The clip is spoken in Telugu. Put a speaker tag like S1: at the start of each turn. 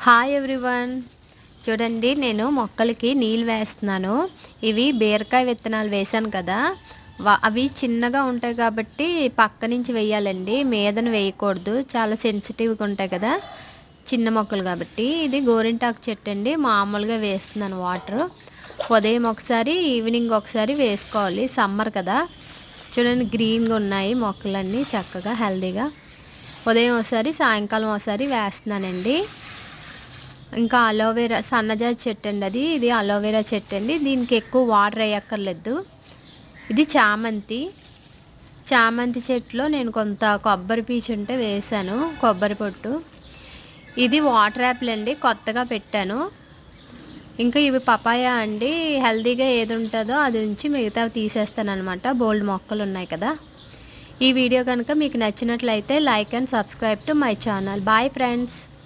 S1: Hi everyone. చూడండి, నేను మొక్కలకి నీళ్ళు వేస్తున్నాను. ఇవి బీరకాయ విత్తనాలు వేశాను కదా, అవి చిన్నగా ఉంటాయి కాబట్టి పక్క నుంచి వేయాలండి, మీదన వేయకూడదు. చాలా సెన్సిటివ్గా ఉంటాయి కదా చిన్న మొక్కలు కాబట్టి. ఇది గోరింటాకు చెట్టు అండి, మామూలుగా వేస్తున్నాను వాటర్. ఉదయం ఒకసారి, ఈవినింగ్ ఒకసారి వేసుకోవాలి. సమ్మర్ కదా, చూడండి గ్రీన్గా ఉన్నాయి మొక్కలన్నీ చక్కగా హెల్దీగా. ఉదయం ఒకసారి, సాయంకాలం ఒకసారి వేస్తున్నానండి. ఇంకా అలోవెరా సన్నజాజి చెట్టు అండి, ఇది అలోవెరా చెట్టు అండి. దీనికి ఎక్కువ వాటర్ వేయక్కర్లేదు. ఇది చామంతి చెట్టులో నేను కొంత కొబ్బరి పీచు ఉంటే వేసాను, కొబ్బరి పొట్టు. ఇది వాటర్ యాపిల్ అండి, కొత్తగా పెట్టాను. ఇంకా ఇవి పపాయ అండి, హెల్తీగా ఏది ఉంటుందో అది ఉంచి మిగతా తీసేస్తాను అనమాట. బోల్డ్ మొక్కలు ఉన్నాయి కదా. ఈ వీడియో కనుక మీకు నచ్చినట్లయితే like and subscribe to my channel. Bye friends.